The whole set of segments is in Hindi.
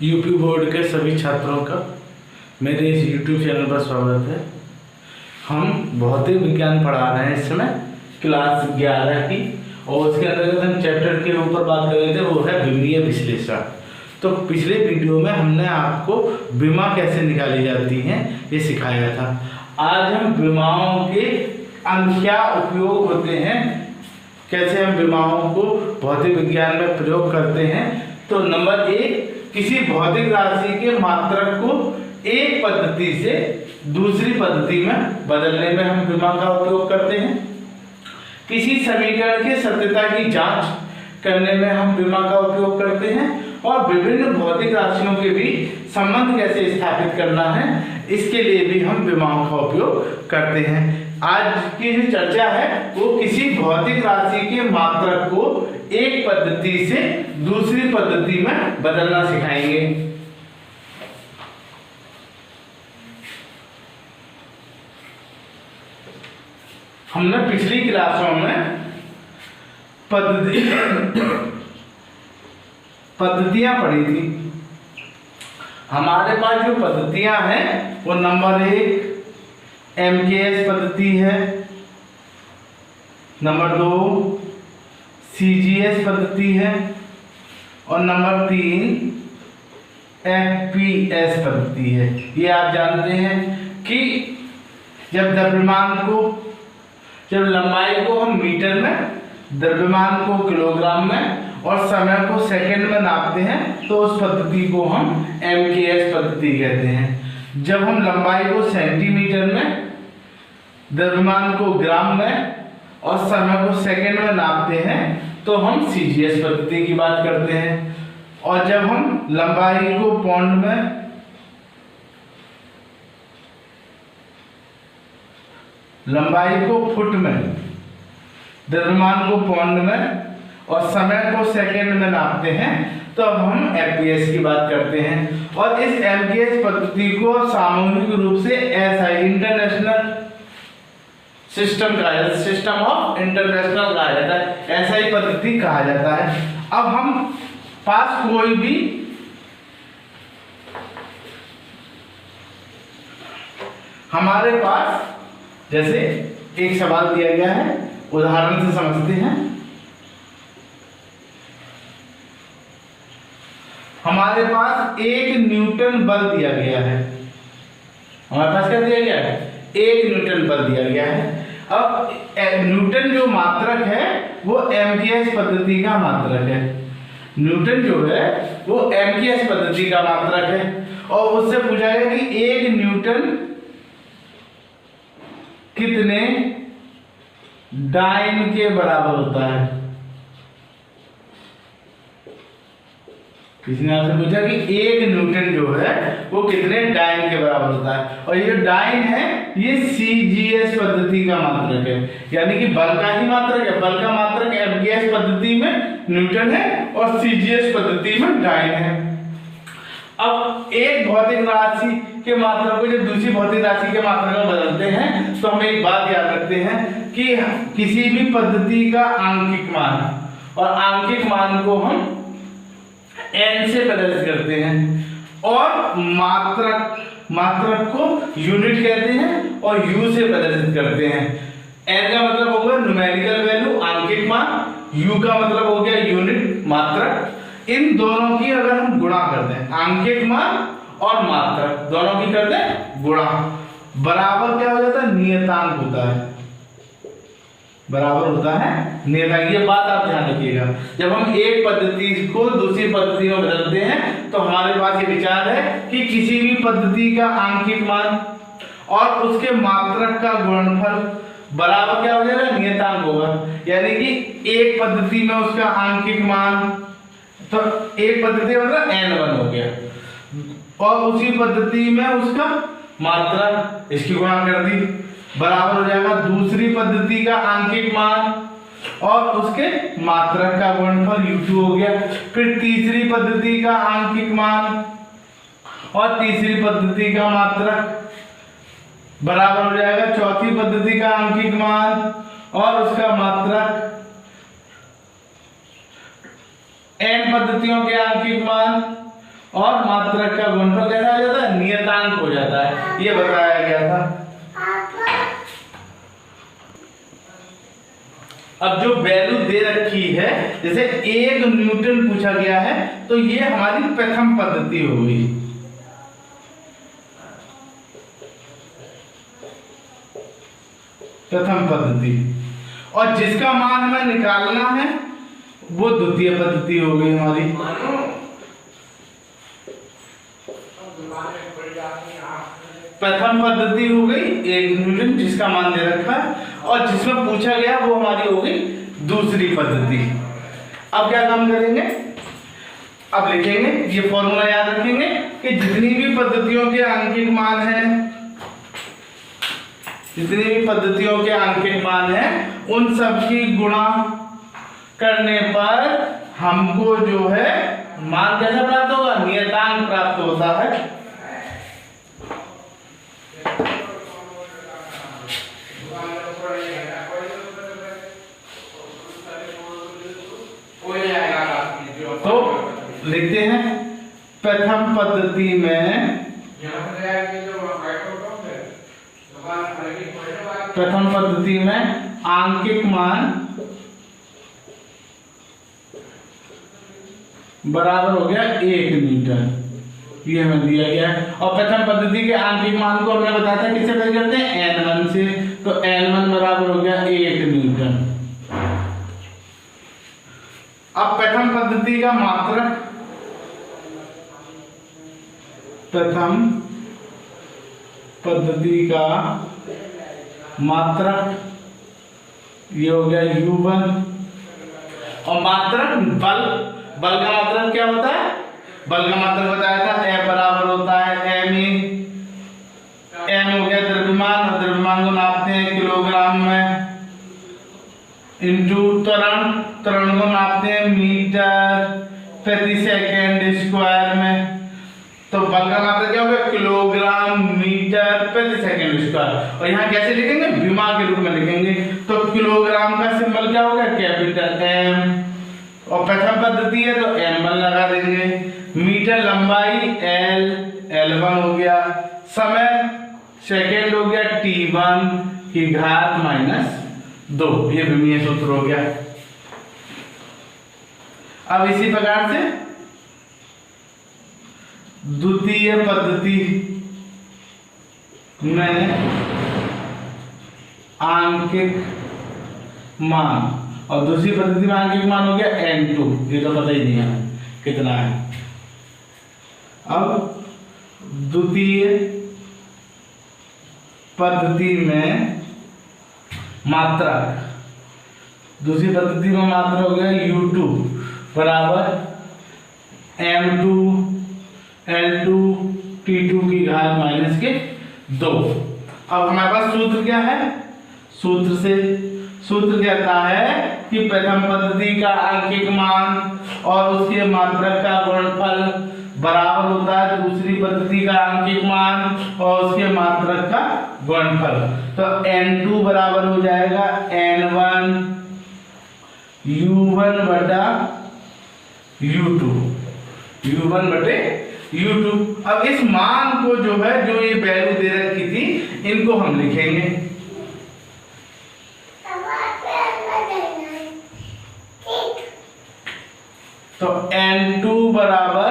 यूपी बोर्ड के सभी छात्रों का मेरे इस यूट्यूब चैनल पर स्वागत है। हम भौतिक विज्ञान पढ़ा रहे हैं इस समय क्लास 11 की, और उसके अंतर्गत हम चैप्टर के ऊपर बात कर रहे थे, वो है विमीय विश्लेषण। तो पिछले वीडियो में हमने आपको विमा कैसे निकाली जाती हैं ये सिखाया था। आज हम विमाओं के क्या उपयोग होते हैं, कैसे हम विमाओं को भौतिक विज्ञान में प्रयोग करते हैं। तो नंबर 1, किसी भौतिक राशि के मात्रक को एक पद्धति से दूसरी पद्धति में बदलने में हम विमा का उपयोग करते हैं। किसी समीकरण के सत्यता की जांच करने में हम विमा का उपयोग करते हैं, और विभिन्न भौतिक राशियों के बीच संबंध कैसे स्थापित करना है इसके लिए भी हम विमाओं का उपयोग करते हैं। आज की जो चर्चा है वो किसी भौतिक राशि के मात्रक को एक पद्धति से दूसरी पद्धति में बदलना सिखाएंगे। हमने पिछली क्लासों में पद्धतियां पढ़ी थी। हमारे पास जो पद्धतियां हैं वो नंबर 1 MKS पद्धति है, नंबर 2 CGS पद्धति है, और नंबर 3 FPS पद्धति है। ये आप जानते हैं कि जब लंबाई को हम मीटर में, द्रव्यमान को किलोग्राम में और समय को सेकंड में नापते हैं तो उस पद्धति को हम MKS पद्धति कहते हैं। जब हम लंबाई को सेंटीमीटर में, द्रव्यमान को ग्राम में और समय को सेकंड में नापते हैं तो हम CGS पद्धति की बात करते हैं। और जब हम लंबाई को पौंड में, लंबाई को फुट में, द्रव्यमान को पौंड में और समय को सेकंड में नापते हैं तो अब हम FPS की बात करते हैं। और इस MKS पद्धति को सामूहिक रूप से SI international system of international कहा जाता है, SI पद्धति कहा जाता है। अब हम पास कोई भी हमारे पास जैसे एक सवाल दिया गया है, उदाहरण से समझते हैं। हमारे पास 1 न्यूटन बल दिया गया है। हमारे पास क्या दिया गया है? 1 न्यूटन बल दिया गया है। अब न्यूटन जो मात्रक है वो MKS पद्धति का मात्रक है। न्यूटन जो है वो MKS पद्धति का मात्रक है, और उससे पूछा गया कि 1 न्यूटन कितने डाइन के बराबर होता है। किसी ने आपसे पूछा कि 1 न्यूटन जो है वो कितने डाइन के बराबर होता है, और ये जो डाइन है ये CGS पद्धति का मात्रक है, यानी कि बल का ही मात्रक है। बल का मात्रक MKS पद्धति में न्यूटन है और CGS पद्धति में डाइन है। अब एक भौतिक राशि के मात्रक को जब दूसरी भौतिक राशि के मात्रक में बदलते हैं तो हम एक बात याद रखते हैं कि किसी भी पद्धति का आंकिक मान, और आंकिक मान को हम n से प्रदर्शित करते हैं, और मात्रक को यूनिट कहते हैं और u से प्रदर्शित करते हैं। n का मतलब हो गया न्यूमेरिकल वैल्यू, आंकिक मान, u का मतलब हो गया यूनिट, मात्रक। इन दोनों की अगर हम गुणा कर दें, आंकिक मान और मात्रक दोनों की कर दें गुणा, बराबर क्या हो जाता है? नियतांक होता है। बराबर होता है नियतांक। ये बात आप ध्यान रखिएगा। जब हम एक पद्धति को दूसरी पद्धति में बदलते हैं तो हमारे पास ये विचार है कि किसी भी पद्धति का आंकिक मान और उसके मात्रक का गुणनफल बराबर क्या हो जाएगा? नियतांक होगा। यानी कि एक पद्धति में उसका आंकिक मान, तो एक पद्धति मतलब N1 हो गया, और उसी पद्धति में उसका मात्रक, इसकी गुणा कर दी, बराबर हो जाएगा दूसरी पद्धति का आंकिक मान और उसके मात्रक का गुणनफल U2 हो गया। फिर तीसरी पद्धति का आंकिक मान और तीसरी पद्धति का मात्रक बराबर हो जाएगा चौथी पद्धति का आंकिक मान और उसका मात्रक। n पद्धतियों के आंकिक मान और मात्रक का गुणनफल कैसा हो जाता है, नियतांक हो जाता है, ये बताया गया था। अब जो वैल्यू दे रखी है, जैसे 1 न्यूटन पूछा गया है, तो ये हमारी प्रथम पद्धति हो गई। प्रथम पद्धति, और जिसका मान हमें निकालना है वो द्वितीय पद्धति हो गई हमारी। प्रथम पद्धति हो गई 1 न्यूटन जिसका मान दे रखा है, और जिसमें पूछा गया वो हमारी हो गई दूसरी पद्धति। अब क्या काम करेंगे, अब लिखेंगे, ये फॉर्मूला याद रखेंगे कि जितनी भी पद्धतियों के आंकिक मान हैं, जितनी भी पद्धतियों के आंकिक मान हैं, उन सब की गुणा करने पर हमको जो है मान कैसा प्राप्त होगा, नियतांक प्राप्त होता है। तो लिखते हैं प्रथम पद्धति में, प्रथम पद्धति में आंकिक मान बराबर हो गया 1 न्यूटन, ये हमें दिया गया है। और प्रथम पद्धति के आंकिक मान को हमने बताया था किससे तय करते हैं, n1 से, तो n1 बराबर हो गया 1 न्यूटन। अब प्रथम पद्धति का मात्रक, प्रथम पद्धति का मात्रक ये हो गया u1, और मात्रक बल, बल का मात्रक क्या होता है, बल का मात्रक बताया था F बराबर होता है ma, m हो गया द्रव्यमान, और द्रव्यमान को नापते हैं किलोग्राम में, इंटू त्वरण, त्वरण को नापते हैं मीटर प्रति सेकंड स्क्वायर में। तो बल का मात्रक क्या होगा, किलोग्राम मीटर प्रति सेकंड स्क्वायर, और यहाँ कैसे लिखेंगे, विमा के रूप में लिखेंगे। तो किलोग्राम का सिंबल क्या होगा, कैपिटल M, और प्रथम पद्धति है तो m1 लगा देंगे। मीटर लंबाई L, L1 हो गया, समय सेकंड हो गया T1 की घात -2, ये विमीय सूत्र हो गया। अब इसी प्रकार से द्वितीय पद्धति में आंकिक मान, और दूसरी पद्धति में आंकिक मान हो गया n2, ये तो पता ही नहीं है कितना है। अब द्वितीय पद्धति में मात्रक, दूसरी पद्धति में मात्रक हो गया u2 बराबर m2 L2 T2 की घात -2। अब हमारे पास सूत्र क्या है, सूत्र कहता है कि प्रथम पद्धति का आंकिक मान और उसके मात्रक का गुणनफल बराबर होता है दूसरी पद्धति का आंकिक मान और उसके मात्रक का गुणनफल। तो n2 बराबर हो जाएगा n1 u1 बटा u2, u1 बटे u2। अब इस मान को जो है, जो ये वैल्यू दे रखी थी, इनको हम लिखेंगे। तो n2 बराबर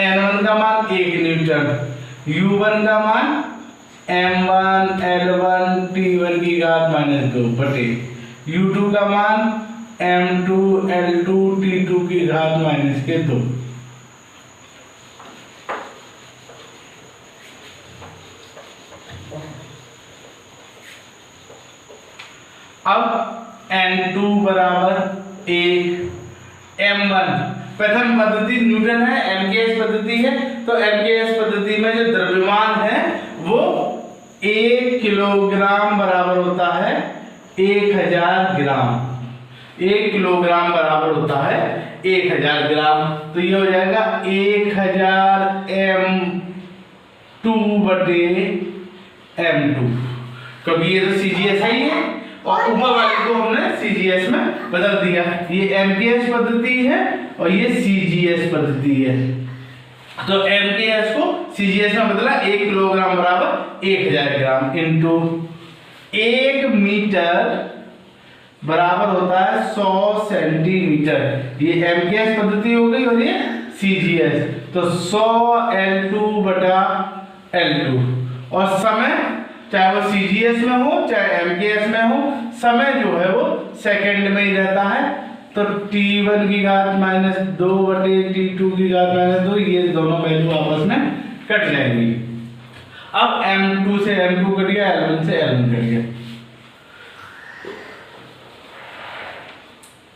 n1 का मान 1 न्यूटन, u1 का मान m1 L1 T1 की घात -2 बटे u2 का मान m2 L2 T2 की घात -2। अब n2 बराबर 1, m1 प्रथम पद्धति न्यूटन है, MKS पद्धति है, तो MKS पद्धति में जो द्रव्यमान है वो 1 किलोग्राम बराबर होता है 1000 ग्राम, 1 किलोग्राम बराबर होता है 1000 ग्राम। तो ये हो जाएगा 1000 m2 बटे m2, क्योंकि ये तो CGS है ही है, और ऊपर वाले को हमने CGS में बदल दिया। ये MKS पद्धति है और ये CGS पद्धति है। तो MKS को CGS में बदला, 1 किलोग्राम बराबर 1000 ग्राम इंटू 1 मीटर बराबर होता है 100 सेंटीमीटर। ये MKS पद्धति हो गई और ये CGS। तो 100 L2 बटा L2 और समय चाहे वो CGS में हो चाहे MKS में हो, समय जो है वो सेकंड में ही रहता है। तो T1 की घात -2 बटे T2 की घात -2, ये दोनों वैल्यू आपस में कट जाएंगी। अब M2 से M2 कट गया, L1 से L1 कट गया,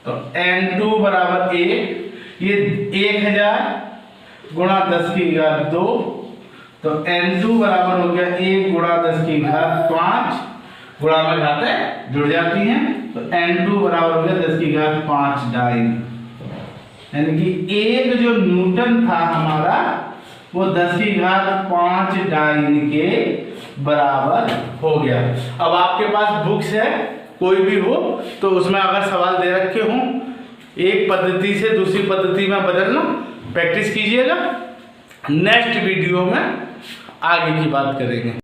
तो N2 बराबर 1, ये 1000 गुणा 10 की घात 2, तो N2 बराबर हो गया 1 गुणा 10 की घात 5, गुणा में घातें जुड़ जाती हैं, तो N2 बराबर हो गया 10 की घात 5 डाइन, यानी कि एक जो न्यूटन था हमारा वो 10 की घात 5 डाइन के बराबर हो गया। अब आपके पास बुक्स है कोई भी हो तो उसमें अगर सवाल दे रखे हों, एक पद्धति से दूसरी पद्धति में बदलना प्रैक्टिस कीजिएगा। नेक्स्ट वीडियो में आगे की बात करेंगे।